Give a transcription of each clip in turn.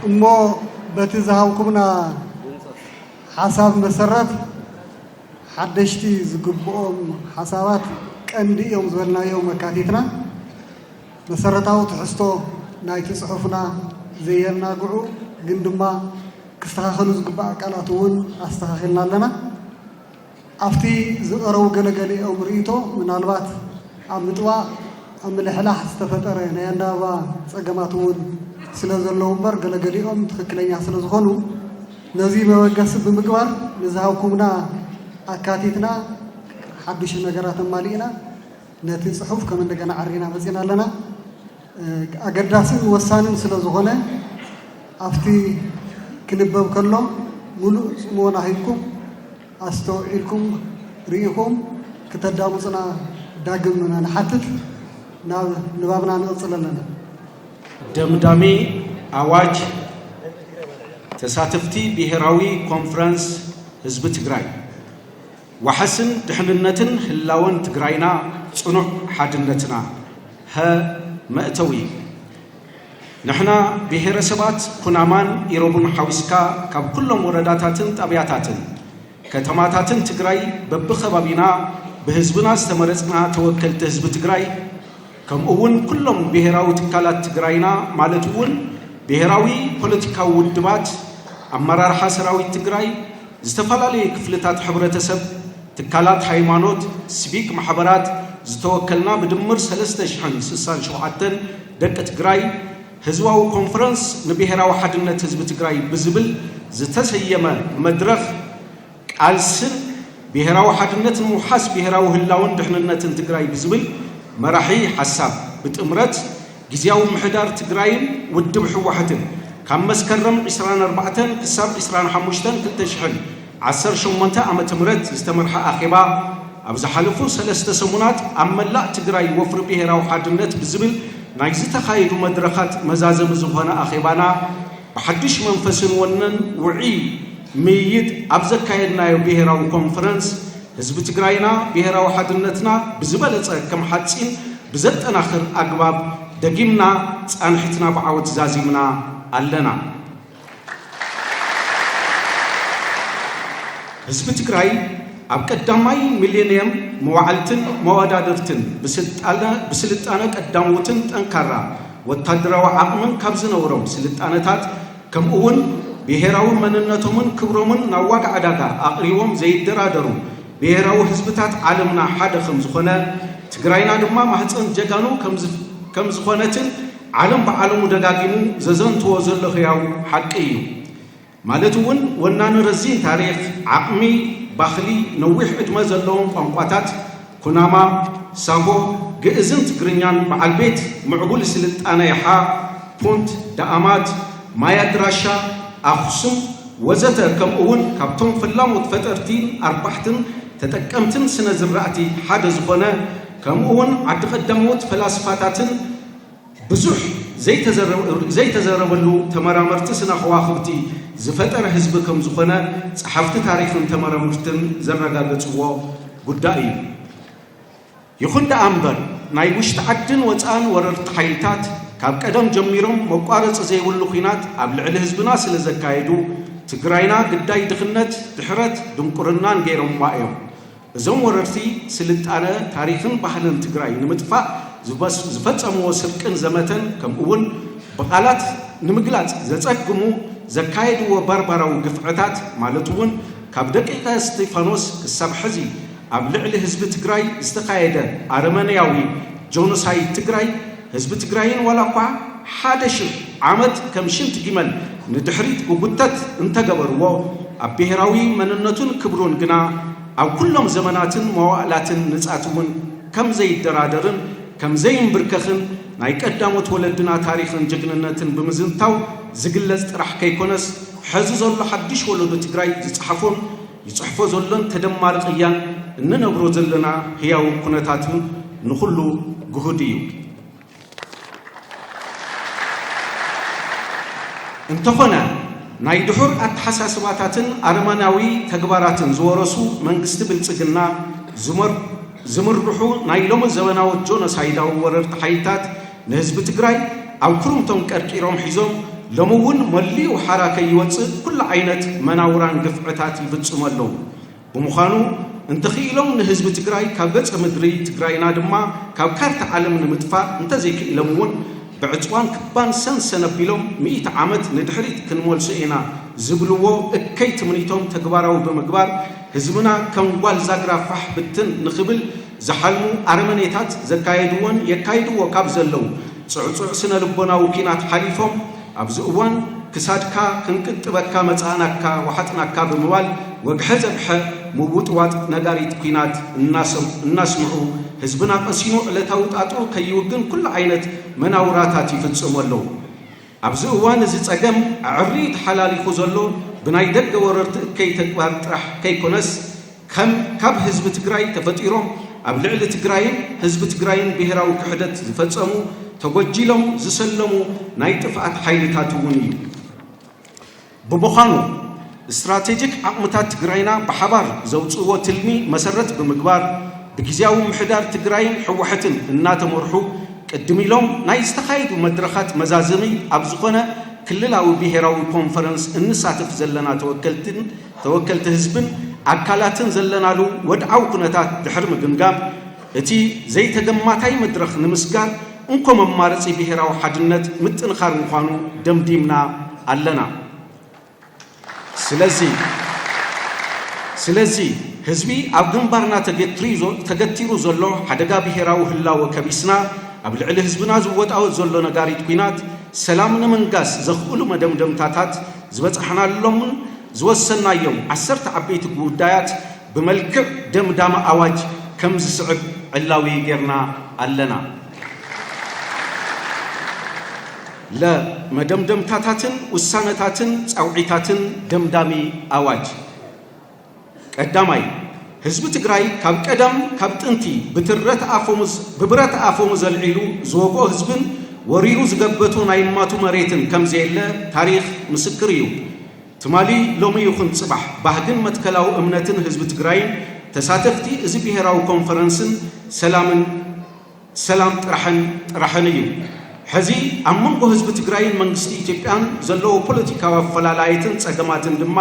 እሞ በትዛውኩምና حساب مسرات حدشتي زقبهم حسابات قندي يوم زولنا يوم مكاتيتنا مسرتاو تحستو نايت صحفنا زينا قعو قندما كستخاخلو زقبا قالاتون استخاخلنا لنا افتي زقرو غلغلي او مريتو من البات امطوا املحلاح استفطر نياندابا صقماتون سلازلو بر غلغليهم تخكلኛ ስለዝሆኑ نزي بوجس بمقبار نزهاوكمنا أكاتيتنا حدش النجارات مالينا نتي صحف كمان دجنا عرينا بزينا لنا أقدرسين وسانين سلزغنا أفتي كنبب كلهم ملو مونا هيكم أستوعبكم ريكم كتدامسنا داقمنا نحتت نبابنا نوصل لنا دمدامي أواج تساتفتي بهراوي كونفرنس حزب تግራይ وحسن دحننتن هلاون تግራይنا صنع حدنتنا ها مأتوي نحنا بهرسبات كنامان يروبون حويسكا كاب كلهم ورداتاتن طبيعتاتن كتماتاتن تግራይ ببخبابينا بحزبنا استمرصنا توكلت حزب تግራይ كم اون كلهم بهراوي تكالات تግራይنا مالتون بهراوي ፖለቲካዊ ውድባት አመራር ሐሰራዊ ትግራይ ዝተፈላልየ ክፍልታት ሕብረተሰብ ትካላት ሃይማኖት ሲቪክ ማህበራት ዝተወከልና በድምር 3067 ደቂ ትግራይ ህዝባዊ ኮንፈረንስ ንብሔራዊ ሓድነት ህዝብ ትግራይ ብዝብል ዝተሰየመ መድረኽ ቃልስን ብሔራዊ ሓድነት ምውሓስ ብሔራዊ ህላውን ድሕንነትን ትግራይ ብዝብል መራሒ ሐሳብ ብጥምረት ጊዜያዊ ምሕዳር ትግራይን ውድብ ሕወሓትን ካብ መስከረም 24 ክሳብ 25 2018 ዓመተ ምህረት ዝተመርሐ ኣኼባ ኣብ ዝሓለፉ 3 ሰሙናት ኣብ መላእ ትግራይ ወፍሪ ብሔራዊ ሓድነት ብዝብል ናይ ዝተኻየዱ መድረኻት መዛዘም ዝኾነ ኣኼባና ብሓድሽ መንፈስን ወነን ውዒ ምይይጥ ኣብ ዘካየድናዮ ብሔራዊ ኮንፈረንስ ህዝቢ ትግራይና ብሔራዊ ሓድነትና ብዝበለፀ ከም ሓፂን ብዘጠናኽር ኣግባብ دقيمنا صانحتنا بعوض زازيمنا علنا حزب تግራይ ኣብ ቀዳማይ ሚሌኒየም መዋዕልትን መዋዳድርትን ብስልጣነ ቀዳሞትን ጠንካራ ወታደራዊ ዓቅምን ካብ ዝነበሮም ስልጣነታት ከምኡውን ብሔራዊ መንነቶምን ክብሮምን ናዋጋ ዓዳጋ ኣቅሪቦም ዘይደራደሩ ብሔራዊ ህዝብታት ዓለምና ሓደ ከም ዝኾነ ትግራይና ድማ ማህፀን ጀጋኑ كم زخونتن عالم بعالم دقاقيمو ززنتو زلخياو حقيو مالتون ونان رزين تاريخ عقمي باخلي نويح ادما زلون قنقواتات كناما ساهو قئزن تقرنيان بعالبيت معقول سلطانا يحا بونت دامات مايا دراشا اخصم وزتا كم اون كابتون فلام وتفترتين ارباحتن تتكمتن سنة زرعتي حاد زخونه كم اون عد قدموت فلاسفاتاتن بزح زي تزربلو تمرامرت سنا خواخبتي زفتر حزبكم زخونه صحفت تاريخن تمرامرتن زرغاغصو ጉዳይ ይኹን ደአምበር ናይ ውሽጥ ዓድን ወፃን ወረርት ኃይልታት ካብ ቀደም ጀሚሮም መቋረጽ ዘይብሉ ኺናት ኣብ ልዕሊ ህዝብና ስለ ዘካየዱ ትግራይና ግዳይ ድኽነት ድሕረት ድንቁርናን ገይሮም ማእዮም እዞም ወረርቲ ስልጣነ ታሪኽን ባህልን ትግራይ ንምጥፋእ ዝፈጸምዎ ስርቅን ዘመተን ከምኡውን በቃላት ንምግላጽ ዘጸግሙ ዘካየድዎ ባርባራዊ ግፍዕታት ማለትውን ካብ ደቂቀ እስጢፋኖስ ክሳብ ሕዚ ኣብ ልዕሊ ህዝቢ ትግራይ ዝተካየደ አረመኔያዊ ጆኖሳይድ ትግራይ ህዝቢ ትግራይን ወላኳ ሓደሽ ዓመት ከም ሽንት ጊመል ንድሕሪት ጉጉተት እንተገበርዎ ኣብ ብሔራዊ መንነቱን ክብሩን ግና ኣብ ኩሎም ዘመናትን መዋዕላትን ንጻቱን ከም ዘይደራደርን ከም ዘይንብርከኽን ናይ ቀዳሞት ወለድና ታሪኽን ጅግንነትን ብምዝንታው ዝግለጽ ጥራሕ ከይኮነስ ሕዚ ዘሎ ሓድሽ ወለዶ ትግራይ ዝጽሐፎን ይጽሕፎ ዘሎን ተደማሪ ቅያን እንነብሮ ዘለና ህያው ኩነታትን ንኹሉ ጉህድ እዩ እንተኾነ ናይ ድሑር አተሐሳስባታትን አርማናዊ ተግባራትን ዝወረሱ መንግስት ብልጽግና ዝምርሑ ናይ ሎሞ ዘመናዊ ጆኖሳይዳዊ ወረርቲ ኃይልታት ንህዝቢ ትግራይ ኣብ ኩርምቶም ቀርቂሮም ሒዞም لمون مليو حركة يوصل كل عينة مناوران قفعتات يفتصملو بمخانو انتخيلهم نهزب تقراي كابقص مدري تقراينا دما كاب كارت عالم نمدفع انت زيك لمون بعطوان كبان سنة بيلهم 100 عامت ندحريت كنمول سئنا زبلوو اكيت منيتهم تقبارو بمقبار هزبنا كنوال زاقرا فح بتن نخبل زحلمو أرمانيتات زكايدوان يكايدو وكابزلو صعصع سنة لبنا وكينات حليفهم أبزؤوان كسادكا كنكتبكا متعناكا وحطناكا بموال وقحزبح موبوطوات نغاريت كينات الناس معو هزبنا قسينو لتاوت أطو كيوغن كل عينت مناوراتات يفتصمولو أبزؤوان زي تصقم عريت حلالي خوزلو بناي دق وررت كي تكبار طرح كي كونس كم كاب حزب تግራይ تفطيروم اب لعل تግራይ حزب تግራይን ብሔራዊ ክህደት ዝፈጸሙ ተጎጂሎም ዝሰለሙ ናይ ጥፋት ኃይልታት እውን እዩ በመኻኑ ስትራቴጂክ አቅምታት ትግራይና በሐባር ዘውጽዎ ትልሚ መሰረት በመግባር በጊዜያዊ ምሕዳር ትግራይን ሕወሓትን እናተመርሑ ቅድሚሎም ናይ ዝተኻይዱ መድረኻት መዛዝሚ ኣብ ዝኾነ ክልላዊ ብሔራዊ ኮንፈረንስ እንሳተፍ ዘለና ተወከልት ህዝብን አካላትን ዘለናሉ ወድዓው ኩነታት ድሕር ምግምጋም እቲ ዘይተገማታይ መድረኽ ንምስጋር እንኮ መማረፂ ብሔራዊ ሓድነት ምጥንኻር ምዃኑ ደምዲምና ኣለና ስለዚ ህዝቢ ኣብ ግንባርና ተገቲሩ ዘሎ ሓደጋ ብሔራዊ ህላወ ከቢስና ኣብ ልዕሊ ህዝብና ዝወጣው ዘሎ ነጋሪት ኩናት ሰላም ንምንጋስ ዘኽእሉ መደምደምታታት ዝበፅሐናሎምን ዝወሰናዮም 10 ዓበይቲ ጉዳያት በመልክዕ ደምዳማ አዋጅ ከም ዝስዕብ ዕላዊ ጌርና ኣለና ለመደምደምታታትን ውሳነታትን ጻውዒታትን ደምዳሚ አዋጅ ቀዳማይ ህዝብ ትግራይ ካብ ቀደም ካብ ጥንቲ ብብረት አፎሙዝ ዘልዒሉ ዝወቆ ህዝብን ወሪሩ ዝገበቱ ናይ ማቱ መሬትን ከም ዘየለ ታሪኽ ምስክር እዩ ትማሊ ሎሚ ይኹን ጽባሕ ባህግን መትከላው እምነትን ህዝብ ትግራይን ተሳተፍቲ እዚ ብሔራዊ ኮንፈረንስን ሰላም ጥራሕን እዩ ሕዚ ኣብ መንጎ ህዝብ ትግራይን መንግስቲ ኢትዮጵያን ዘለዎ ፖለቲካዊ አፈላላይትን ጸገማትን ድማ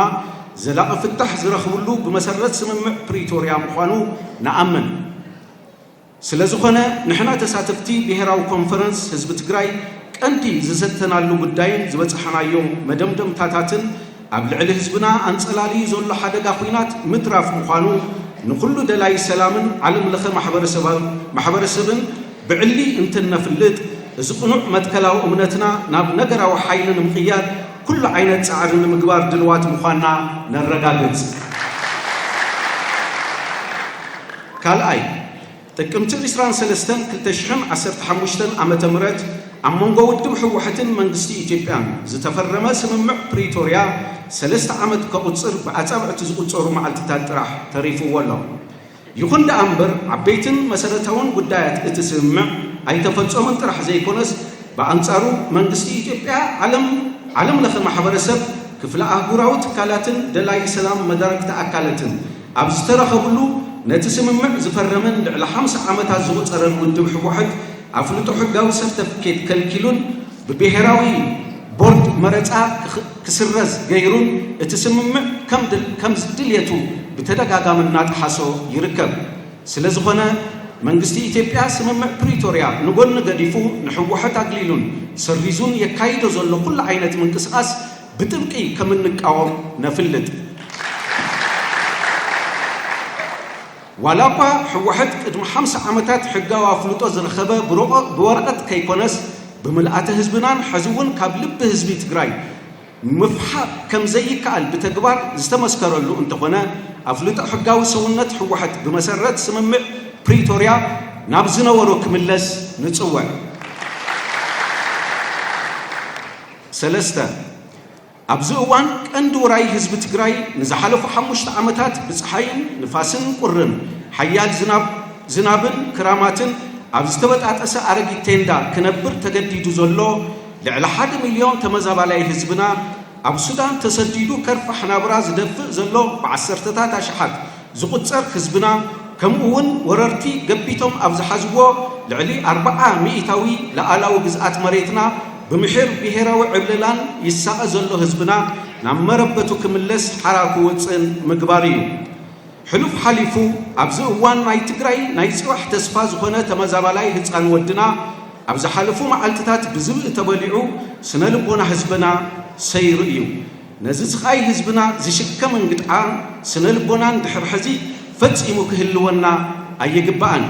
ዘላቂ ፍታሕ ዝረኽብሉ ብመሰረት ስምምዕ ፕሪቶሪያ ምዃኑ ንኣምን ስለዝኾነ ንሕና ተሳተፍቲ ብሔራዊ ኮንፈረንስ ህዝብ ትግራይ ቀንዲ ዝሰተናሉ ጉዳይን ዝበፅሐናዮም መደምደምታታትን ኣብ ልዕሊ ህዝብና አንጸላሊ ዘሎ ሓደጋ ኩናት ምትራፍ ምዃኑ ንኩሉ ደላይ ሰላምን ዓለም ለኸ ማሕበረሰብን ብዕሊ እንትነፍልጥ እዚ ቁኑዕ መትከላዊ እምነትና ናብ ነገራዊ ሓይልን ምቕያር ኩሉ ዓይነት ጻዕርን ንምግባር ድልዋት ምዃንና ነረጋግጽ ካልኣይ ጥቅምቲ 23 2015 ዓመተ ምህረት ኣብ መንጎ ውድብ ሕወሓትን መንግስቲ ኢትዮጵያን ዝተፈረመ ስምምዕ ፕሪቶሪያ 3 ዓመት ከቁጽር ብኣጻብዕቲ ዝቁጸሩ መዓልትታት ጥራሕ ተሪፍዎ ኣሎ ይኹን ደኣምበር ዓበይትን መሰረታውን ጉዳያት እቲ ስምምዕ ኣይተፈጸሙን ጥራሕ ዘይኮነስ በአንጻሩ መንግስቲ ኢትዮጵያ ዓለም ለኸ ማሕበረሰብ ክፍለ አህጉራዊ ትካላትን ደላይ ሰላም መዳርክቲ አካላትን ኣብ ዝተረኸብሉ ነቲ ስምምዕ ዝፈረመን ልዕሊ 50 ዓመታት ዝቁጸረን ውድብ ሕወሓት ኣፍልጦ ሕጋዊ ሰርተፍኬት ከልኪሉን ብብሔራዊ ቦርድ መረፃ ክስረዝ ገይሩን እቲ ስምምዕ ከም ዝድልየቱ ብተደጋጋሚ እናጥሓሶ ይርከብ ስለዝኾነ መንግስቲ ኢትዮጵያ ስምምዕ ፕሪቶሪያ ንጎን ገዲፉ ንሕወሓት አግሊሉን ሰርቪዙን የካይዶ ዘሎ ኩሉ ዓይነት ምንቅስቃስ ብጥብቂ ከምንቃወም ነፍልጥ ዋላኳ ሕወሓት ቅድሚ 50 ዓመታት ሕጋዊ አፍልጦ ዝረኸበ ብወረቐት ከይኮነስ ብምልአተ ህዝብናን ሕዝውን ካብ ልቢ ህዝቢ ትግራይ ምፍሓቅ ከም ዘይከኣል ብተግባር ዝተመስከረሉ እንተኾነ አፍልጦ ሕጋዊ ሰውነት ሕወሓት ብመሰረት ስምምዕ ፕሪቶሪያ ናብ ዝነበሮ ክምለስ ንጽውዕ ሰለስተ ኣብዚ እዋን ቀንዲ ወራይ ህዝቢ ትግራይ ንዝሓለፉ 5 ዓመታት ብፀሓይን ንፋስን ቁርን ሓያል ዝናብን ክራማትን ኣብ ዝተበጣጠሰ ኣረጊት ቴንዳ ክነብር ተገዲዱ ዘሎ ልዕሊ 1 ሚልዮን ተመዛባላይ ህዝብና ኣብ ሱዳን ተሰዲዱ ከርፋሕ ናብራ ዝደፍእ ዘሎ ብዓሰርተታት ኣሽሓት ዝቁጸር ህዝብና ከምኡውን ወረርቲ ገቢቶም ኣብ ዝሓዝዎ ልዕሊ 40 ሚእታዊ ለኣላዊ ግዝኣት መሬትና بمحير بهراو عبللان يساق زلو هزبنا نمربتو كملس حراكو وصن مقباريو حلوف حليفو أبزو وان ناي تقراي ناي سواح تسفاز هنا تمزابالاي هزقان ودنا أبزو حلفو معالتتات بزبء تباليعو سنلبونا هزبنا سيرئيو نززخاي هزبنا زشكا من قطعان سنلبونا ندحر حزي فتسئمو كهلونا أيقبان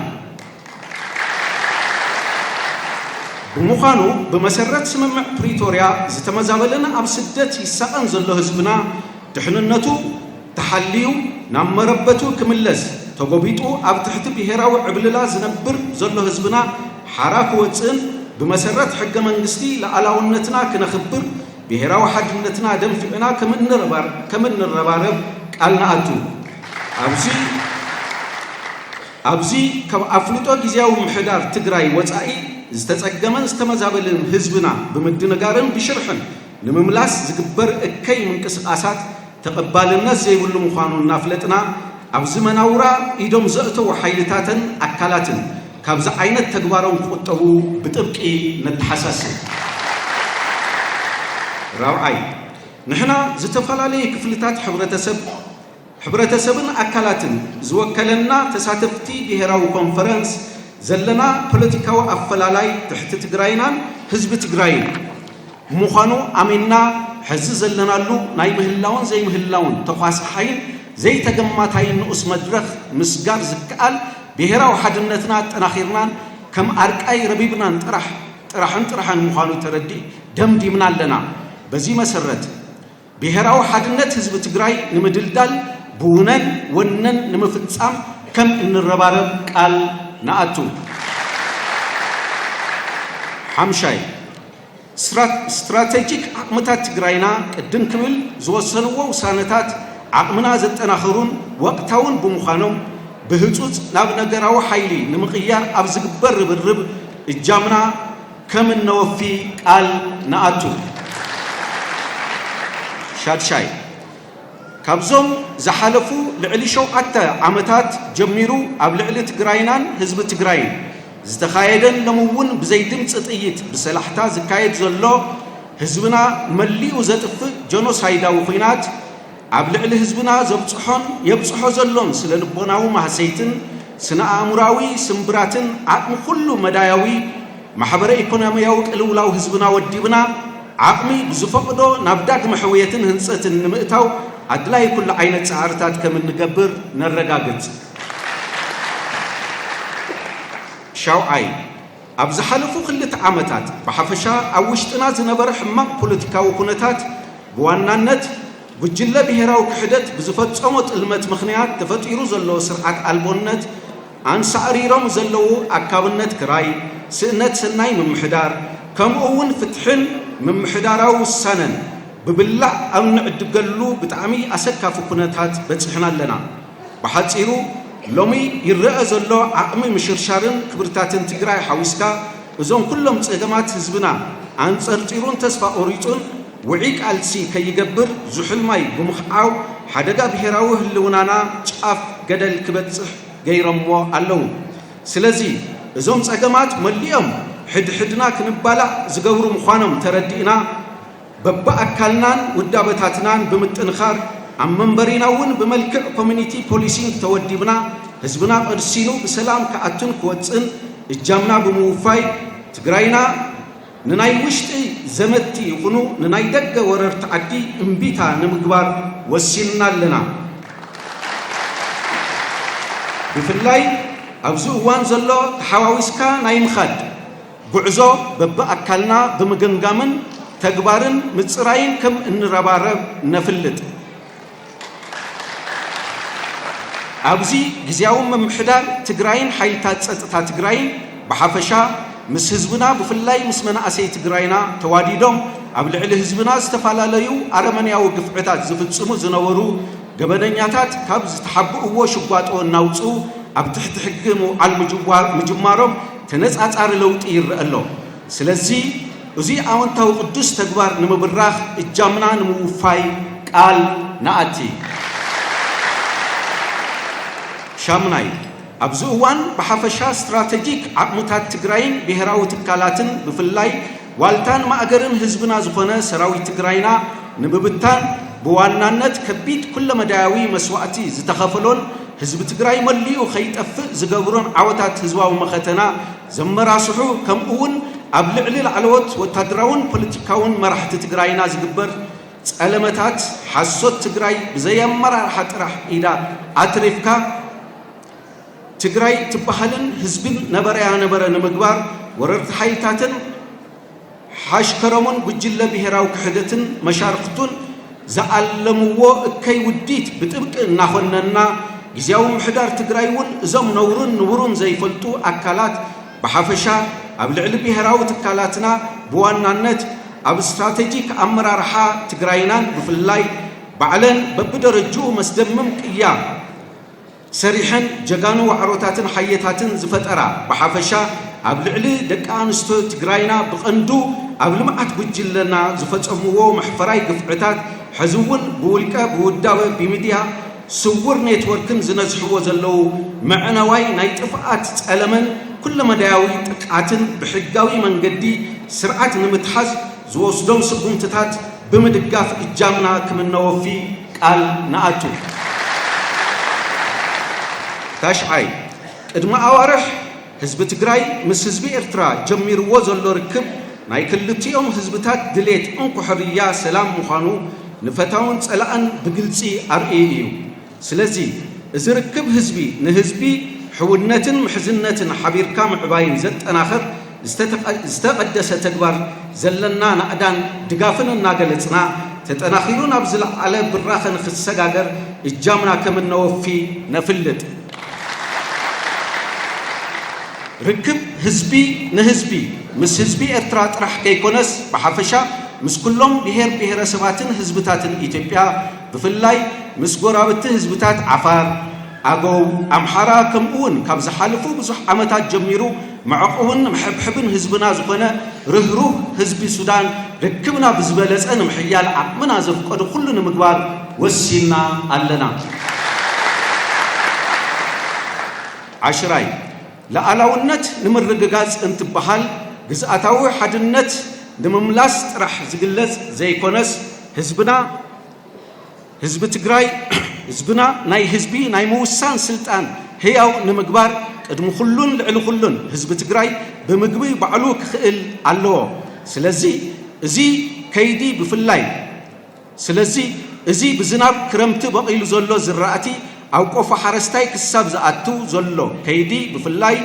بمخانو بمسرات سممع بريتوريا زتمزابلنا أبسدت يساقن زلو هزبنا دحننتو تحليو نمربتو كملز تقوبيتو أب تحت بهراو عبللا زنبر زلو هزبنا حراك وطن بمسرات حق منغستي لألاونتنا كنخبر بهراو حدنتنا دم فينا كمن الربارب قالنا أتو أبزي كم أفلطو جزياو محدار تقراي وطائي زتتقمن استمزابلن هزبنا بمدنقارن بشرحن نمملاس زقبر اكي منقسقاسات تقبالنا زي ولو مخانو نافلتنا ابز مناورا ايدوم زئتو حيلتاتن اكالاتن كابز عينت تግባሮም ቆጠቡ بጥብቂ نتحسس راوعي نحنا زتفلالي كفلتات حبرتسبن اكالاتن زوكلنا تساتفتي بهراو كونفرنس زلنا بوليتيكاو افلالاي تحت تግራይናን ህዝብ ትግራይን مخانو امينا حز زلنالو ناي مهلاون زي مهلاون تخاصحين زي تجمعتين نقص مدرخ مسجار زكال بهراو حدنتنا تناخيرنا كم أركاي ربيبنا طرحن مخانو تردي دم ديمنا لنا بزي مسرت بهراو حدنت حزب تግራይ نمدلدال بونن ونن نمفصام كم ان الربارب قال نأتو حمشاي استراتيجيك عقمتات تግራይና قدم كمل زوسنوا وسانتات عقمنا زتناخرون وقتاون بمخانم بهصوص ናብ ነገራው ኃይሊ ንምቅያር ኣብ ዝግበር ርብርብ እጃምና ከም ነወፊ ቃል ናአቱ ሻድሻይ ካብዞም ዝሓለፉ ልዕሊ 7 ዓመታት ጀሚሩ ኣብ ልዕሊ ትግራይናን ህዝቢ ትግራይን ዝተኻየደን ለምውን ብዘይ ድምጽ ጥይት ብሰላሕታ ዝካየድ ዘሎ ህዝብና መሊኡ ዘጥፍ ጀኖሳይዳዊ ኹይናት ኣብ ልዕሊ ህዝብና ዘብጽሖን የብጽሖ ዘሎን ስለ ልቦናዊ ማህሰይትን ስነ አእምራዊ ስምብራትን ዓቅሚ ኩሉ መዳያዊ ማሕበረ ኢኮኖሚያዊ ቅልውላው ህዝብና ወዲብና ዓቅሚ ብዝፈቅዶ ናብ ዳግመ ሕውየትን ህንጸትን ንምእታው አድላይ ኩሉ ዓይነት ጻዕርታት ከም እንገብር ነረጋግጽ ሻውዓይ ኣብዚ ሓለፉ ክልተ ዓመታት በሓፈሻ ኣብ ውሽጥና ዝነበረ ሕማቅ ፖለቲካዊ ኩነታት ብዋናነት ጉጅለ ብሄራዊ ክሕደት ብዝፈጸሞ ጥልመት ምኽንያት ተፈጢሩ ዘሎ ስርዓት አልቦነት አንሳዕሪሮም ዘለው አካብነት ክራይ ስእነት ሰናይ ምምሕዳር ከምኡውን ፍትሕን ምምሕዳራዊ ውሳነን ብብላዕ ኣብ ንዕድገሉ ብጣዕሚ ኣሰካፊ ኩነታት በጽሕና ኣለና ብሓጺሩ ሎሚ ይረአ ዘሎ ዓቅሚ ምሽርሻርን ክብርታትን ትግራይ ሓዊስካ እዞም ኩሎም ጸገማት ህዝብና አንጸርጢሩን ተስፋ ኦሪጡን ውዒ ቃልሲ ከይገብር ዝሕልማይ ብምኽዓው ሓደጋ ብሄራዊ ህልውናና ጫፍ ገደል ክበጽሕ ገይሮሞ ኣለዉ ስለዚ እዞም ጸገማት መሊኦም ሕድሕድና ክንባላዕ ዝገብሩ ምዃኖም ተረዲእና በበኣካልናን ውዳበታትናን ብምጥንኻር ኣብ መንበሪናውን በመልክዕ ኮሚኒቲ ፖሊሲንግ ተወዲብና ህዝብና ቀርሲኑ በሰላም ከአቱን ክወጽን እጃምና ብምውፋይ ትግራይና ንናይ ውሽጢ ዘመቲ ይኹኑ ንናይ ደገ ወረርቲ ዓዲ እምቢታ ንምግባር ወሲንና ኣለና ብፍላይ ኣብዚ እዋን ዘሎ ተሓዋዊስካ ናይ ምኻድ ጉዕዞ በበኣካልና ብምግምጋምን ተግባርን ምጽራይን ከም እንረባረብ ነፍልጥ ኣብዚ ግዚያዊ ምምሕዳር ትግራይን ሓይልታት ጸጥታ ትግራይን በሓፈሻ ምስ ህዝብና ብፍላይ ምስ መናእሰይ ትግራይና ተዋዲዶም ኣብ ልዕሊ ህዝብና ዝተፋላለዩ አረመንያዊ ግፍዕታት ዝፍጽሙ ዝነበሩ ገበነኛታት ካብ ዝተሓብእዎ ሽጓጦ እናውፁ ኣብ ትሕቲ ሕጊ ምውዓል ምጅማሮም ተነጻጻሪ ለውጢ ይርአ ኣሎ ስለዚ እዚ ኣወንታዊ ቅዱስ ተግባር ንምብራኽ እጃምና ንምውፋይ ቃል ናአቲ ሻምናይ ኣብዚ እዋን በሓፈሻ ስትራቴጂክ ዓቅምታት ትግራይን ብሄራዊ ትካላትን ብፍላይ ዋልታን ማእገርን ህዝብና ዝኾነ ሰራዊት ትግራይና ንምብታን በዋናነት ከቢድ ኩለ መዳያዊ መስዋዕቲ ዝተኸፈሎን ህዝብ ትግራይ መሊኡ ኸይጠፍእ ዝገብሮን ዓወታት ህዝባዊ መኸተና ዘመራስሑ ከምኡውን ኣብ ልዕሊ ላዕለዎት ወታደራውን ፖለቲካውን መራሕቲ ትግራይና ዝግበር ጸለመታት ሓሶት ትግራይ ብዘየመራርሓ ጥራሕ ኢዳ ኣትሪፍካ ትግራይ ትበሃልን ህዝብን ነበረ ንምግባር ወረርቲ ሓይልታትን ሓሽከረሙን ጉጅለ ብሄራዊ ክሕደትን መሻርክቱን ዝዓለምዎ እከይ ውዲት ብጥብቂ እናኾነና ጊዜያዊ ምሕዳር ትግራይ እውን እዞም ነውሩን ንቡሩን ዘይፈልጡ ኣካላት ብሓፈሻ ኣብ ልዕሊ ብሄራዊ ትካላትና ብዋናነት ኣብ ስትራቴጂክ ኣመራርሓ ትግራይናን ብፍላይ ባዕለን በብደረጅኡ መስደምም ቅያም ሰሪሐን ጀጋኑ ዋዕሮታትን ሓየታትን ዝፈጠራ ብሓፈሻ ኣብ ልዕሊ ደቂ ኣንስትዮ ትግራይና ብቐንዱ ኣብ ልምዓት ጉጅለና ዝፈጸምዎ መሕፈራይ ግፍዕታት ሕዚ እውን ብውልቀ ብውዳበ ብሚድያ ስውር ኔትወርክን ዝነዝሕዎ ዘለዉ መዕነዋይ ናይ ጥፍኣት ጸለመን ኩለ መዳያዊ ጥቃትን ብሕጋዊ መንገዲ ስርዓት ንምትሓዝ ዝወስዶም ስጉምትታት ብምድጋፍ እጃምና ክምነወፊ ቃል ንኣቱ ታሽዓይ ቅድሚ ኣዋርሕ ህዝቢ ትግራይ ምስ ህዝቢ ኤርትራ ጀሚርዎ ዘሎ ርክብ ናይ ክልቲኦም ህዝብታት ድሌት እንኩሕርያ ሰላም ምዃኑ ንፈታውን ጸላእን ብግልፂ ኣርእዩ እዩ ስለዚ እዚ ርክብ ህዝቢ ንህዝቢ ሕውነትን ምሕዝነትን ሓቢርካ ምዕባይን ዘጠናኽር ዝተቐደሰ ተግባር ዘለና ናዕዳን ድጋፍን እናገለጽና ተጠናኺሩ ናብ ዝለዓለ ብራኸ ንኽሰጋገር እጃምና ከምነወፊ ነፍልጥ ርክብ ህዝቢ ንህዝቢ ምስ ህዝቢ ኤርትራ ጥራሕ ከይኮነስ ብሓፈሻ ምስ ኩሎም ብሄር ብሄረሰባትን ህዝብታትን ኢትዮጵያ ብፍላይ ምስ ጎራብቲ ህዝብታት ዓፋር ኣገው ኣምሓራ ከምኡውን ካብ ዝሓልፉ ብዙሕ ዓመታት ጀሚሩ መዕቑብን ምሕብሕብን ህዝብና ዝኾነ ርህሩህ ህዝቢ ሱዳን ርክብና ብዝበለጸ ንምሕያል ዓቕምና ዘፍቀዱ ኩሉ ንምግባር ወሲና ኣለና ዓሽራይ ለኣላውነት ንምርግጋጽ እንትበሃል ግዝኣታዊ ሓድነት ንምምላስ ጥራሕ ዝግለጽ ዘይኮነስ ህዝቢ ትግራይ ህዝብና ናይ ህዝቢ ናይ ምውሳን ስልጣን ህያው ንምግባር ቅድሚ ኩሉን ልዕሊ ኩሉን ህዝቢ ትግራይ ብምግቢ ባዕሉ ክኽእል ኣለዎ ስለዚ እዚ ብዝናብ ክረምቲ በቒሉ ዘሎ ዝራእቲ ኣብ ቆፎ ሓረስታይ ክሳብ ዝኣቱ ዘሎ ከይዲ ብፍላይ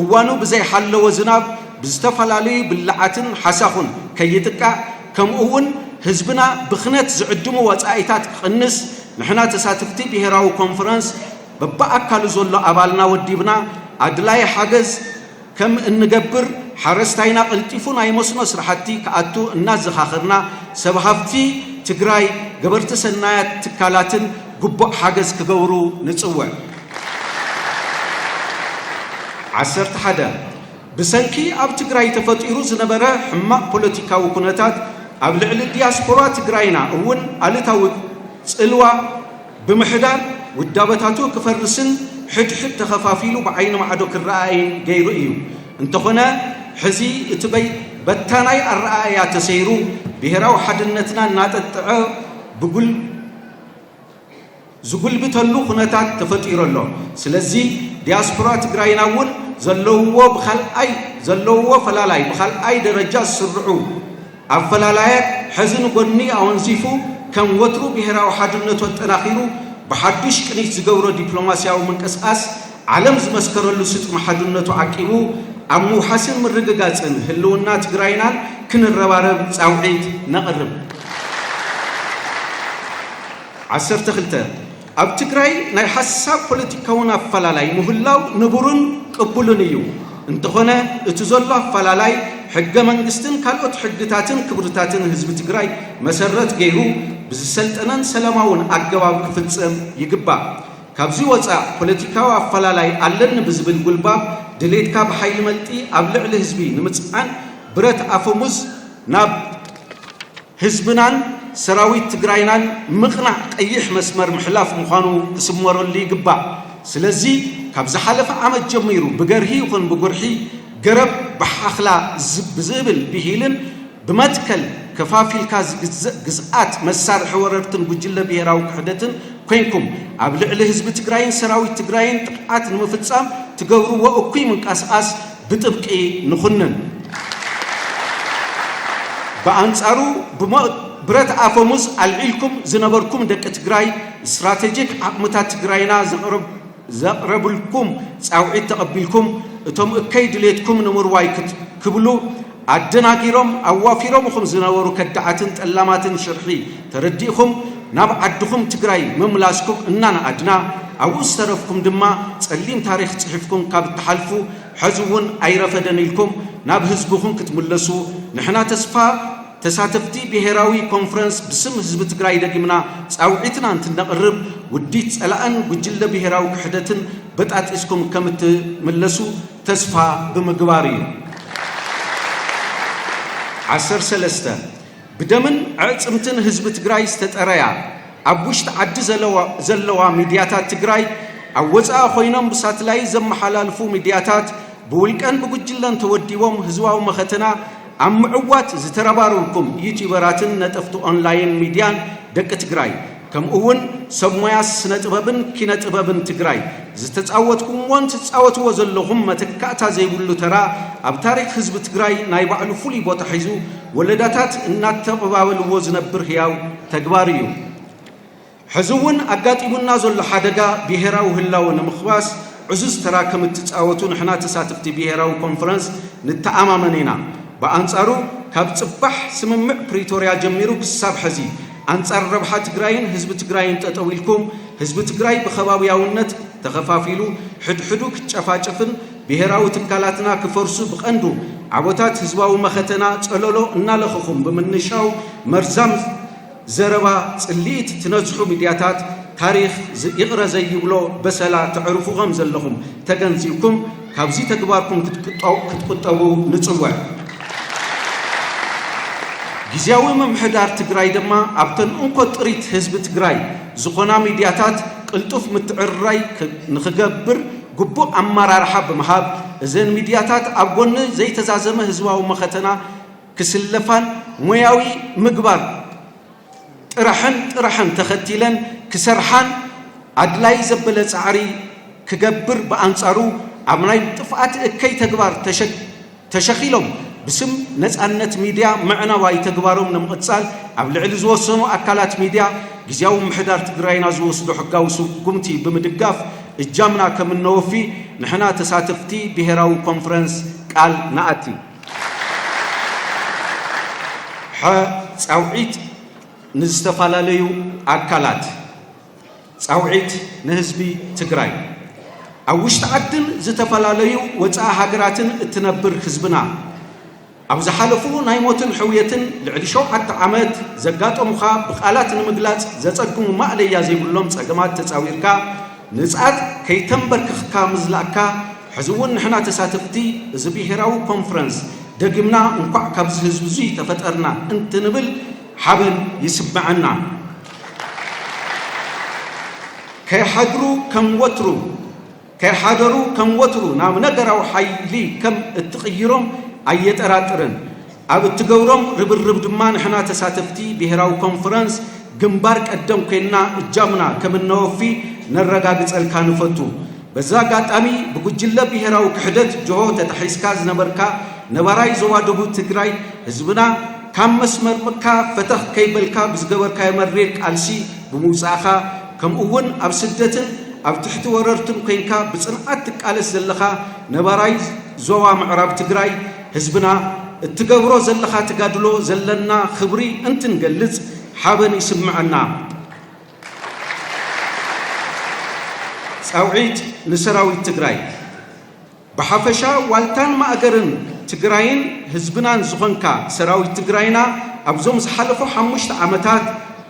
እዋኑ ብዘይሓለወ ዝናብ ብዝተፈላለዩ ብልዓትን ሓሳኹን ከይጥቃዕ ከምኡውን ህዝብና ብኽነት ዝዕድሙ ወጻኢታት ክቕንስ ንሕና ተሳትፍቲ ብሄራዊ ኮንፈረንስ በብኣካሉ ዘሎ ኣባልና ወዲብና ኣድላይ ሓገዝ ከም እንገብር ሓረስታይና ቀልጢፉ ናይ መስኖ ስራሕቲ ክኣቱ እናዘኻኽርና ሰብ ሃፍቲ ትግራይ ገበርቲ ሰናያት ትካላትን ግቡእ ሓገዝ ክገብሩ ንጽውዕ 11 ብሰንኪ ኣብ ትግራይ ተፈጢሩ ዝነበረ ሕማቕ ፖለቲካዊ ኩነታት ኣብ ልዕሊ ዲያስፖራ ትግራይና እውን ኣሉታዊ ጽልዋ ብምሕዳር ውዳበታቱ ክፈርስን ሕድሕድ ተኸፋፊሉ ብዓይኒ ማዕዶ ክረኣይን ገይሩ እዩ እንተኾነ ሕዚ እቲ በታናይ ኣረኣያ ተሰይሩ ብሄራዊ ሓድነትና እናጠጥዐ ዝጉልብተሉ ኩነታት ተፈጢሩ ኣሎ ስለዚ ዲያስፖራ ትግራይና እውን ዘለውዎ ፈላላይ ብኻልኣይ ደረጃ ዝስርዑ ኣፈላላያት ሕዝን ጎኒ ኣወንዚፉ ከም ወትሩ ብሄራዊ ሓድነቱ ኣጠናኺሩ ብሓዱሽ ቅኒት ዝገብሮ ዲፕሎማስያዊ ምንቅስቃስ ዓለም ዝመስከረሉ ስጥሚ ሓድነቱ ዓቂቡ ኣብ ምውሓስን ምርግጋፅን ህልውና ትግራይናን ክንረባረብ ፃውዒት ነቕርብ 12 ኣብ ትግራይ ናይ ሓሳብ ፖለቲካውን ኣፈላላይ ምህላው ንቡርን ቅቡልን እዩ እንተኾነ እቲ ዘሎ ኣፈላላይ ሕገ መንግስትን ካልኦት ሕግታትን ክብርታትን ህዝቢ ትግራይ መሰረት ገይሩ ብዝሰልጠነን ሰላማውን ኣገባብ ክፍጽም ይግባእ ካብዚ ወፃእ ፖለቲካዊ ኣፈላላይ ኣለኒ ብዝብል ጉልባብ ድሌትካ ብሓይሊ መልጢ ኣብ ልዕሊ ህዝቢ ንምጽዓን ብረት ኣፈሙዝ ናብ ህዝብናን ሰራዊት ትግራይናን ምቕናዕ ቀይሕ መስመር ምሕላፍ ምዃኑ ክስመረሉ ይግባእ ስለዚ ካብ ዝሓለፈ ዓመት ጀሚሩ ብገርሂ ይኹን ብጉርሒ ገረብ ብሓኽላ ብዝብል ብሂልን بمتكل كفافيل كاز جزءات مسار حوارتن بجلة بهراو كحدتن كوينكم قبل على حزب تجراين سراوي تجراين تقعت المفتسام تجوروا وأقيم من كأس بتبقي نخنن بأنصارو برات أفهموس العلكم زنبركم دك تجراي استراتيجيك عقمتات تجراينا زقرب لكم سأوعد تقبلكم تم كيد ليتكم نمر وايكت كبلو عدناكيرم أوافيرم خم زنورو كدعاتن تلاماتن شرحي ترديكم ناب عدكم تجراي مملاسكم إننا عدنا أو استرفكم دما تسليم تاريخ تحفكم كاب تحلفو حزون أيرفدن لكم ناب حزبكم كتملسو نحنا تسفا تساتفتي بهراوي كونفرنس بسم حزب تجراي دقيمنا سأوعدنا أن نقرب وديت الآن بجلة بهراوي كحدتن بتأت اسكم كم تملسو تسفا بمقباري عصر سلسته بدمن عصمتن حزب تجراي استتريا أبوشت عد زلوا ميدياتات تجراي أوزع خوينام بساتلاي زم حلالفو ميدياتات بولكان بجلان توديوم حزواو مختنا عم عوات زتربارونكم يوتيوبراتن نتفتو أونلاين ميديان دك تجراي كم أون سموياس نتبابن كي نتبابن تجراي زتتعوتكم وان تتعوتوا وزلهم متكاتا زي بلو ترى أبتاريخ حزب تجراي نايبعلو فولي بوتحيزو ولداتات النات تبابل وزنبر هياو تجباريو حزون أقاتبنا زل حدقا بهراو هلاو نمخواس عزوز تراكم تتعوتون حنا تساتفتي بهراو كونفرنس نتعاممنينا بأنصارو كاب صباح سممع بريتوريا جميرو كساب حزي أنصار ربحة تجراين حزب تجراين تطويلكم حزب تجراي بخباوياونت تخفافيلو حدو كتشافاچفن بهراو تكالاتنا كفرسو بقندو عبوتات حزباو مختنا صلولو እናለخخم بمنشاو مرزام زربا صليت تنزحو ميدياتات تاريخ يقرا زي يبلو بسلا تعرفوهم زلهم تغنزيكم كابزي تكباركم كتقطبو نصوا ጊዜያዊ መምሕዳር ትግራይ ድማ ኣብተን እንኮ ጥሪት ህዝቢ ትግራይ ዝኾና ሚድያታት ቅልጡፍ ምትዕርራይ ንኽገብር ግቡእ ኣመራርሓ ብምሃብ እዘን ሚድያታት ኣብ ጎኒ ዘይተዛዘመ ህዝባዊ መኸተና ክስለፋን ሙያዊ ምግባር ጥራሕን ተኸቲለን ክሰርሓን ኣድላይ ዘበለ ፃዕሪ ክገብር በኣንጻሩ ኣብ ናይ ጥፍኣት እከይ ተግባር ተሸኺሎም بسم نزعنت ميديا معنا واي تجبارهم نمقتصال قبل على زوسنو أكلات ميديا جزاو محدار تجراينا زوسلو حجاوسو قمتي بمدقاف الجامنا كمن نوفي نحنا تساتفتي بهراو كونفرنس قال نأتي سأوعيت نستفالاليو أكلات سأوعيت نهزبي تجراي أوش تعدل زتفالاليو وتأ هجراتن تنبر حزبنا أبز حلفو نايموتن حويتن لعلشو حتى عمد زقاتو مخا بقالات نمقلات زتقم ما عليا زي بلوم تساقمات تساويركا نزقات كي تنبركخكا مزلاكا حزوون نحنا تساتفتي زبيهراو كونفرنس دقمنا انقع كابز هزوزي تفترنا انت نبل حبل يسبعنا كي حضرو كم وترو نام نقراو حيلي كم التغيرهم أيت أراترن أبو تجورم رب دمان حنا تساتفتي بهراو كونفرنس جنبارك قدام كنا جامنا كمن نوفي نرجع بتسأل كانوا فتو بزاقات أمي بقولجلا بهراو كحدت جهو تتحسكاز نبركا نبراي زوادبو تجراي حزبنا كم مسمر مكا فتح كيبلكا بزجبركا يمريك علشي بموساخا كم أول أبسدتن أب تحت وررتم كينكا بصنعتك على زلخا نبراي زوا معرب تجراي حزبنا التجبرو زلخا تقادلو زلنا خبري انت نقلص حابن يسمعنا سأوعيد نسراوي تجراي بحفشا والتان ما أقرن تجراين حزبنا زخنكا سراوي تجراينا أبزوم زحلفو حمشت عمتات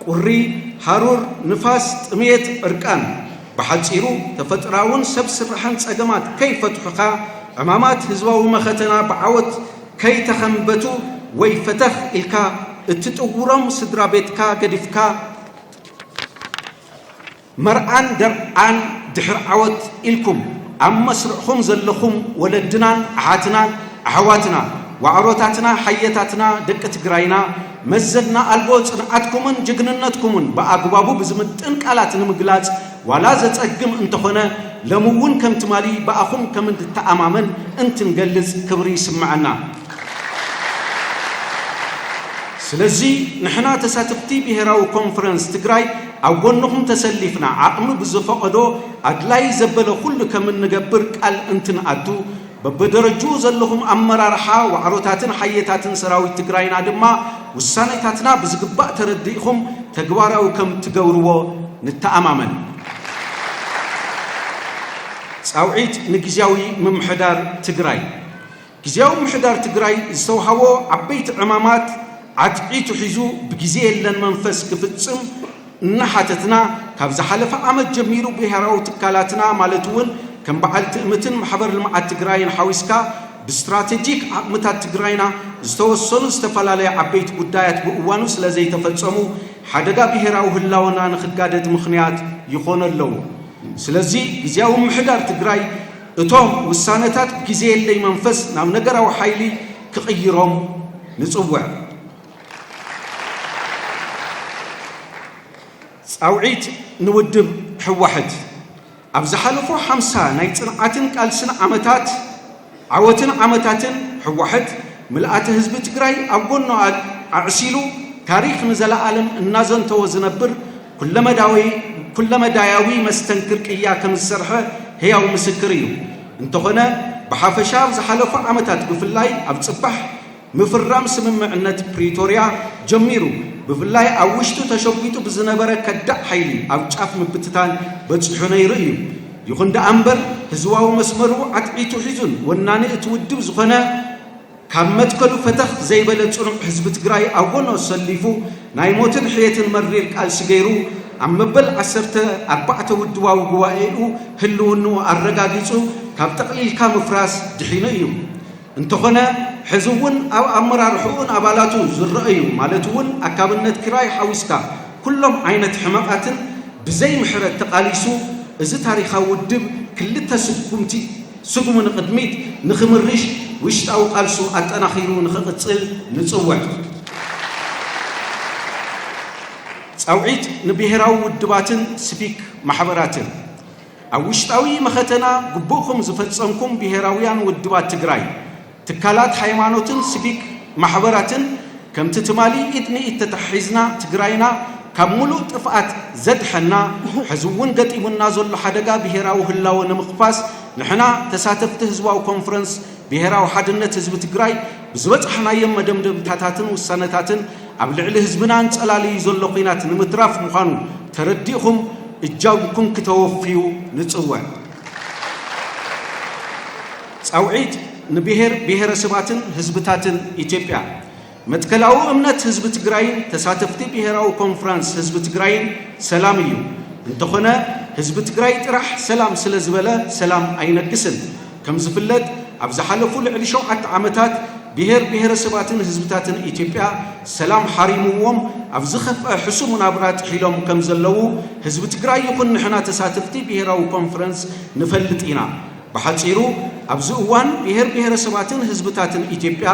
قري هارور نفاس تميت أركان بحجيرو تفتراون سبسرحان سأقمات كيف تحقا أمامات هزواو مختنا بعوت كي تخنبتو ويفتخ إلكا التطورم صدرا بيتكا قدفكا مرآن درآن دحر عوت إلكم أما سرعهم زلخم ولدنا عاتنا عواتنا وعروتاتنا حياتاتنا دق تግራይና መዘና አልቦ ጽንዓትኩምን ጅግንነትኩምን በአግባቡ ብዝምጥን ቃላት ንምግላጽ ዋላ ዘጸግም እንተሆነ ለሙውን ከምትማሊ በአኹም ከምንተአማመን እንትንገልጽ ክብሪ ይስማዓና ስለዚህ ንሕና ተሳትፍቲ ብሔራዊ ኮንፈረንስ ትግራይ አጎንኩም ተሰሊፍና አቅም ብዝፈቀዶ አድላይ ዘበለ ሁሉ ከምንገብር ቃል እንትንአቱ በበደረጁ ዘለኹም አመራርሓ ወዓሮታትን ሓየታትን ሰራዊት ትግራይና ድማ ውሳኔታትና ብዝግባእ ተረዲእኹም ተግባራዊ ከም ትገብርዎ ንተአማመን ጻውዒት ንግዚያዊ ምምሕዳር ትግራይ ግዚያዊ ምምሕዳር ትግራይ ዝተውሃቦ ዓበይቲ ዕማማት ዓጥቂቱ ሒዙ ብግዜ የለን መንፈስ ክፍጽም እናሓተትና ካብ ዝሓለፈ ዓመት ጀሚሩ ብሔራዊ ትካላትና ማለት እውን ከም በዓል ትእምትን ማሕበር ልምዓት ትግራይን ሓዊስካ ብስትራቴጂክ ዓቅምታት ትግራይና ዝተወሰኑ ዝተፈላለዩ ዓበይቲ ጉዳያት ብእዋኑ ስለዘይተፈጸሙ ሓደጋ ብሔራዊ ህላውና ንኽጋደድ ምኽንያት ይኾኑ ኣለዉ ስለዚ ግዚያዊ ምምሕዳር ትግራይ እቶም ውሳነታት ግዜ የለይ መንፈስ ናብ ነገራዊ ሓይሊ ክቕይሮም ንጽውዕ ጻውዒት ንውድብ ሕዋሕት ኣብ ዝሓለፉ 50 ናይ ጽንዓትን ቃልስን ዓመታት ዓወትን ዓመታትን ሕዋሕት ምልኣተ ህዝቢ ትግራይ ኣብ ጎኑ ኣዕሲሉ ታሪኽ ንዘለዓለም እናዘንተወ ዝነብር ኩለመዳያዊ መስተንክር ቅያ ከም ዝሰርሐ ህያው ምስክር እዩ እንተኾነ ብሓፈሻ ኣብ ዝሓለፉ ዓመታት ብፍላይ ኣብ ጽባሕ ምፍራም ስምምዕነት ፕሪቶሪያ ጀሚሩ ብፍላይ ኣብ ውሽጡ ተሸጉጡ ብዝነበረ ከዳዕ ሓይሊ ኣብ ጫፍ ምብትታን በጽሑ ነይሩ እዩ ይኹን ደኣምበር ህዝባዊ መስመሩ ዓጥቂቱ ሒዙን ወናኒ እቲ ውድብ ዝኾነ ካብ መትከሉ ፈተኽ ዘይበለ ጽኑዕ ህዝቢ ትግራይ ኣብ ጎኑ ሰሊፉ ናይ ሞትን ሕየትን መሪር ቃልሲ ገይሩ ኣብ መበል 14 ውድባዊ ጉባኤኡ ህልውንኡ ኣረጋጊጹ ካብ ጠቕሊልካ ምፍራስ ድሒኑ እዩ እንተኾነ ሕዚ እውን ኣብ ኣመራርሑኡን ኣባላቱ ዝረአዩ ማለት እውን ኣካብነት ክራይ ሓዊስካ ኩሎም ዓይነት ሕመቃትን ብዘይ ምሕረት ተቃሊሱ እዚ ታሪኻዊ ውድብ ክልተ ስጉም ንቅድሚት ንኽምርሽ ውሽጣዊ ቃልሱ ኣጠናኺሩ ንኽቕጽል ንጽውዕ ጻውዒት ንብሔራዊ ውድባትን ሲቪክ ማሕበራትን ኣብ ውሽጣዊ መኸተና ግቡእኩም ዝፈጸምኩም ብሔራውያን ውድባት ትግራይ ትካላት ሃይማኖትን ሲቪክ ማሕበራትን ከምቲ ትማሊ ኢድኒ ተተሒዝና ትግራይና ካብ ሙሉእ ጥፍኣት ዘድሐና ሕዚ እውን ገጢሙና ዘሎ ሓደጋ ብሔራዊ ህላወ ንምኽፋስ ንሕና ተሳተፍቲ ህዝባዊ ኮንፈረንስ ብሔራዊ ሓድነት ህዝቢ ትግራይ ብዝበፅሕናዮም መደምደምታታትን ውሳነታትን ኣብ ልዕሊ ህዝብናን ጸላልዩ ዘሎ ኩናት ንምትራፍ ምዃኑ ተረዲእኹም እጃውኩም ክተወፍዩ ንጽውዕ ጻውዒት ንብሔር ብሔረሰባትን ህዝብታትን ኢትዮጵያ መትከላዊ እምነት ህዝቢ ትግራይን ተሳተፍቲ ብሔራዊ ኮንፈረንስ ህዝቢ ትግራይን ሰላም እዩ እንተኾነ ህዝቢ ትግራይ ጥራሕ ሰላም ስለ ዝበለ ሰላም ኣይነግስን ከም ዝፍለጥ ኣብ ዝሓለፉ ልዕሊ 7 ዓመታት ብሔር ብሔረሰባትን ህዝብታትን ኢትዮጵያ ሰላም ሓሪምዎም ኣብ ዝኸፍአ ሕሱም ናብራት ሒሎም ከም ዘለዉ ህዝቢ ትግራይ ይኹን ንሕና ተሳተፍቲ ብሔራዊ ኮንፈረንስ ንፈልጥ ኢና بحصيرو أبزو وان بهر بهر سباتين هزبتاتن إثيوبيا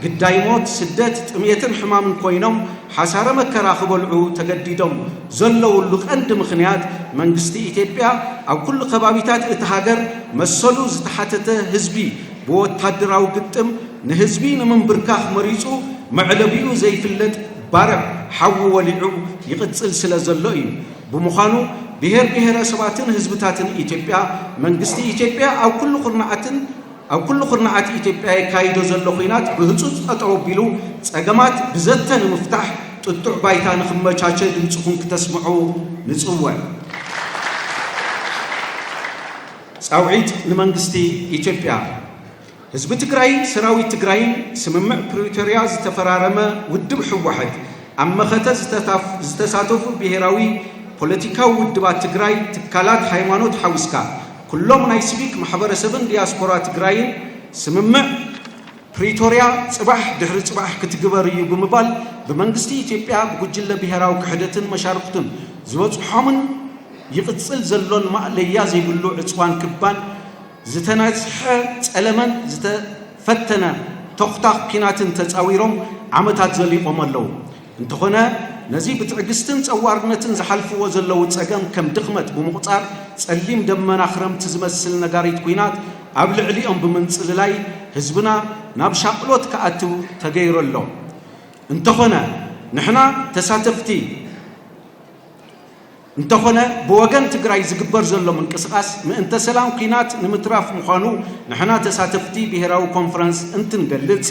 قداي موت سدت تميتن حمام كوينم حسارة مكرا خبلعو تجديدهم زلوا اللق عند مخنيات من قصدي إثيوبيا أو كل قبابيتات اتهاجر مسلو زتحتته هزبي بو تدراو قدم نهزبي من بركاخ مريزو معلبيو زي فلت بارع حو ولعو يقتصل سلازلوين بمخانو بهر بهر سباتين هزبتاتن إثيوبيا من قصدي إثيوبيا أو كل قرنعات إثيوبيا كايدو زلوخينات بهصوص أتروبيلو أجمعت بزتن مفتاح تطع بايتان خمّشاشة دمسخون كتسمعوا نصوّر سأوعيد لمن قصدي إثيوبيا هزب تجراي سراوي تجراي سممع بريتوريا زتفرارمة ودبح واحد أما ختز زتساتف بهراوي بوليتيكا ودبات تجراي تكالات هيمانوت حوسكا كلهم نايسبيك محبر سبن دياسبورا تجراي سممع بريتوريا صباح دحر صباح كتجبر يبمبال بمنقستي إثيوبيا بوجل بهراو كحدتن مشاركتن زوج حمن يقتصل زلون ما ليا زي يقولوا عصوان كبان زتنازح ألمن زتفتنا ተኽታኽ ኪናትን ተጻዊሮም ዓመታት ዘሊቖም ኣለዉ እንተኾነ ነዚ ብትዕግስትን ጸዋርነትን ዝሓልፍዎ ዘለዉ ጸገም ከም ድኽመት ብምቑጻር ጸሊም ደመና ክረምቲ ዝመስል ነጋሪት ኩናት ኣብ ልዕሊኦም ብምንጽልላይ ህዝብና ናብ ሻቕሎት ከኣትው ተገይሩ ኣሎ እንተኾነ ንሕና ተሳተፍቲ እንተኾነ ብወገን ትግራይ ዝግበር ዘሎ ምንቅስቓስ ምእንተ ሰላም ኩናት ንምትራፍ ምዃኑ ንሕና ተሳተፍቲ ብሄራዊ ኮንፈረንስ እንትንገልጽ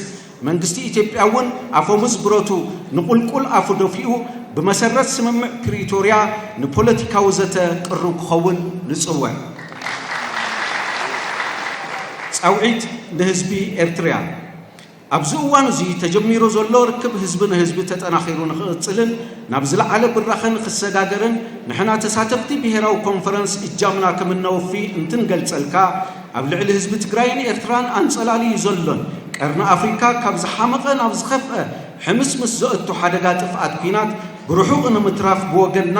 መንግስቲ ኢትዮጵያ እውን ኣፈሙዝ ብረቱ ንቁልቁል ኣፉ ደፊኡ ብመሰረት ስምምዕ ፕሪቶሪያ ንፖለቲካዊ ዘተ ቅርብ ክኸውን ንጽውዕ ጻውዒት ንህዝቢ ኤርትራ ኣብዚ እዋን እዚ ተጀሚሩ ዘሎ ርክብ ህዝቢ ንህዝቢ ተጠናኺሩ ንኽቕጽልን ናብ ዝለዓለ ብራኸን ክሰጋገርን ንሕና ተሳተፍቲ ብሄራዊ ኮንፈረንስ እጃምና ከምነወፊ እንትንገልጸልካ ኣብ ልዕሊ ህዝቢ ትግራይን ኤርትራን አንጸላልዩ ዘሎን ቀርኒ ኣፍሪካ ካብ ዝሓመቐ ናብ ዝኸፍአ ሕምስምስ ዘእቱ ሓደጋ ጥፍኣት ኩናት ብርሑቕ ንምትራፍ ብወገንና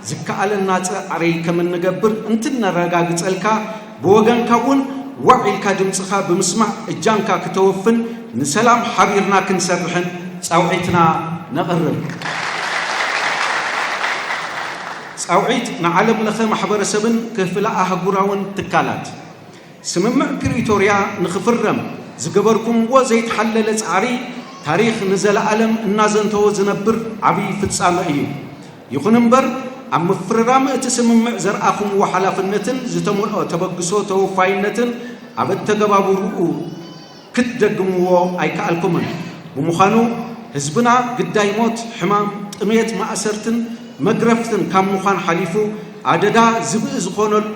ዝከኣለና ጻዕሪ ከም እንገብር እንትነረጋግጸልካ ብወገንካ እውን ዋዕ ኢልካ ድምፅኻ ብምስማዕ እጃንካ ክተወፍን ንሰላም ሓቢርና ክንሰርሕን ጻውዒትና ነቕርብ ጻውዒት ንዓለም ለኸ ማሕበረሰብን ክፍለ ኣህጉራውን ትካላት ስምምዕ ፕሪቶሪያ ንኽፍረም ዝገበርኩምዎ ዘይተሓለለ ጻዕሪ ታሪኽ ንዘለዓለም እናዘንተዎ ዝነብር ዓብዪ ፍጻመ እዩ ይኹን እምበር ኣብ ምፍርራም እቲ ስምምዕ ዘርኣኹምዎ ሓላፍነትን ዝተመልኦ ተበግሶ ተወፋይነትን ኣብ እተገባብርኡ ክትደግምዎ ኣይከኣልኩምን ብምዃኑ ህዝብና ግዳይ ሞት ሕማም ጥሜት ማእሰርትን መግረፍትን ካብ ምዃን ሓሊፉ ኣደዳ ዝብኢ ዝኾነል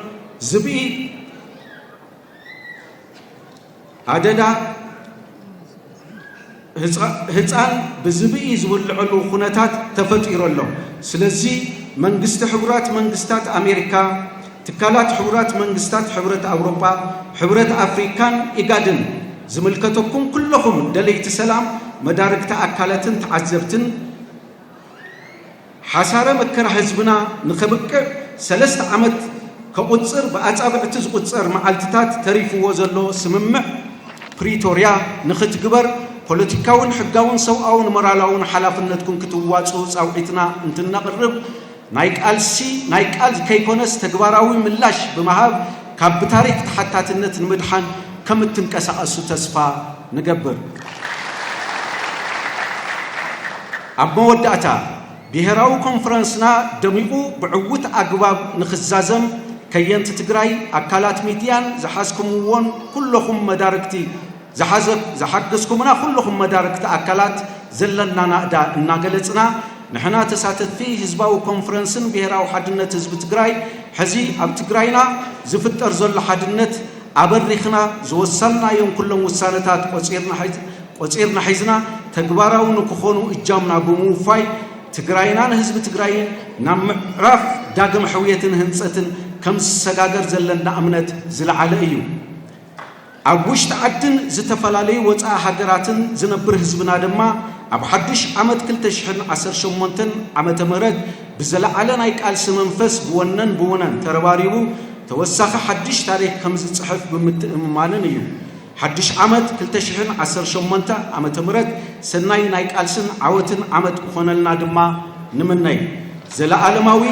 ዝብኢ ኣደዳ ህፃን ብዝብኢ ዝብልዐሉ ኩነታት ተፈጢሩ ኣሎ ስለዚ መንግስቲ ሕቡራት መንግስታት ኣሜሪካ ትካላት ሕቡራት መንግስታት ሕብረት ኣውሮፓ ሕብረት ኣፍሪካን ኢጋድን ዝምልከተኩም ኩለኹም ደለይቲ ሰላም መዳርግቲ ኣካላትን ተዓዘብትን ሓሳረ መከራ ህዝብና ንኸብቅዕ 3 ዓመት ከቁጽር በአጻብዕቲ ዝቁጽር መዓልትታት ተሪፍዎ ዘሎ ስምምዕ ፕሪቶሪያ ንኽትግበር ፖለቲካውን ሕጋውን ሰብኣውን ሞራላውን ሓላፍነትኩም ክትዋጹ ጻውዒትና እንትነቕርብ ናይ ቃል ከይኮነስ ተግባራዊ ምላሽ ብምሃብ ካብ ብታሪክ ተሓታትነት ንምድሓን ከም እትንቀሳቐሱ ተስፋ ንገብር ኣብ መወዳእታ ብሄራዊ ኮንፈረንስና ደሚቑ ብዕውት ኣግባብ ንኽዛዘም ከየንቲ ትግራይ ኣካላት ሚድያን ዝሓዝኩምዎን ኩለኹም መዳርግቲ ዝሓገዝኩምና ኩለኹም መዳርግቲ ኣካላት ዘለና ናእዳ እናገለጽና ንሕና ተሳተፍቲ ህዝባዊ ኮንፈረንስን ብሄራዊ ሓድነት ህዝቢ ትግራይ ሕዚ ኣብ ትግራይና ዝፍጠር ዘሎ ሓድነት ኣበሪኽና ዝወሰልናዮም ኩሎም ውሳነታት ቆፂርና ሒዝና ተግባራዊ ንክኾኑ እጃምና ብምውፋይ ትግራይና ንህዝቢ ትግራይን ናብ ምዕራፍ ዳግም ሕውየትን ህንፀትን ከም ዝሰጋገር ዘለና እምነት ዝለዓለ እዩ ኣብ ውሽጢ ዓድን ዝተፈላለዩ ወፃኢ ሃገራትን ዝነብር ህዝብና ድማ ኣብ ሓድሽ ዓመት 2018 ዓመተ ምህረት ብዘለዓለ ናይ ቃልሲ መንፈስ ብወነን ተረባሪቡ ተወሳኺ ሓድሽ ታሪክ ከም ዝጽሕፍ ብምትእምማንን እዩ ሓድሽ ዓመት 2018 ዓመተ ምህረት ሰናይ ናይ ቃልስን ዓወትን ዓመት ክኾነልና ድማ ንምነይ ዘለዓለማዊ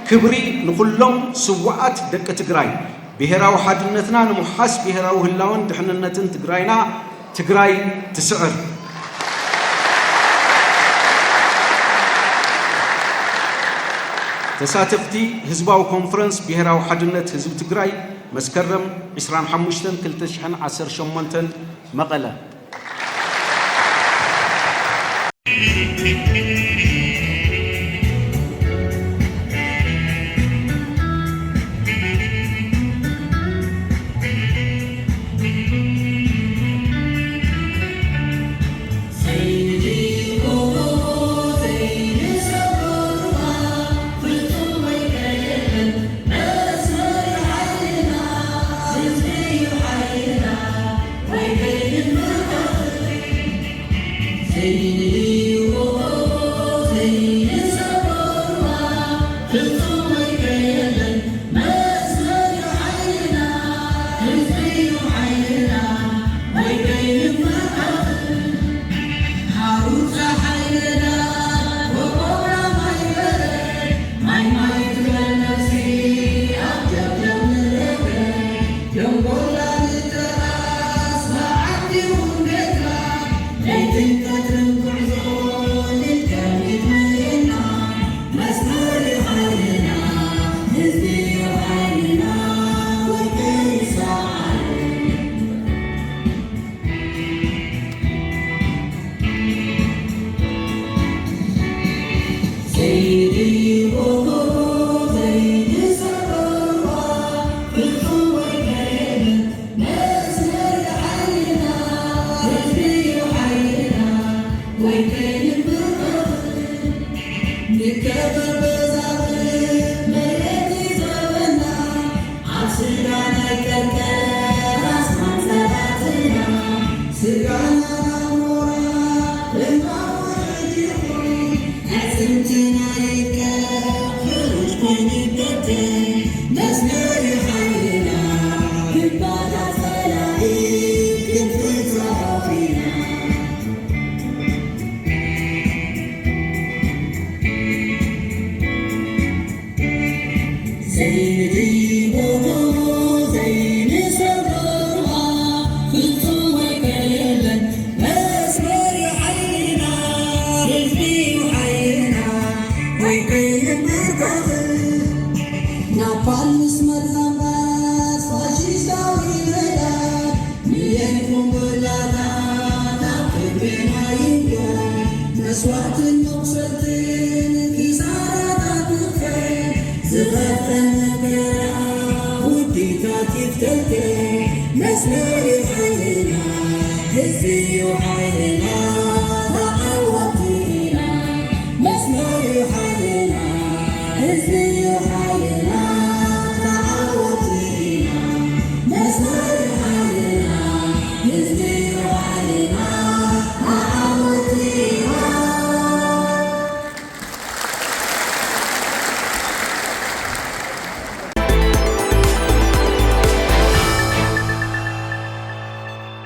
ክብሪ ንኩሎም ስዋዓት ደቂ ትግራይ ብሄራዊ ሓድነትና ንምሓስ ብሄራዊ ህላውን ድሕንነትን ትግራይና ትግራይ ትስዕር ተሳተፍቲ ህዝባዊ ኮንፈረንስ ብሄራዊ ሓድነት ህዝቢ ትግራይ መስከረም 25 2018 መቐለ We're His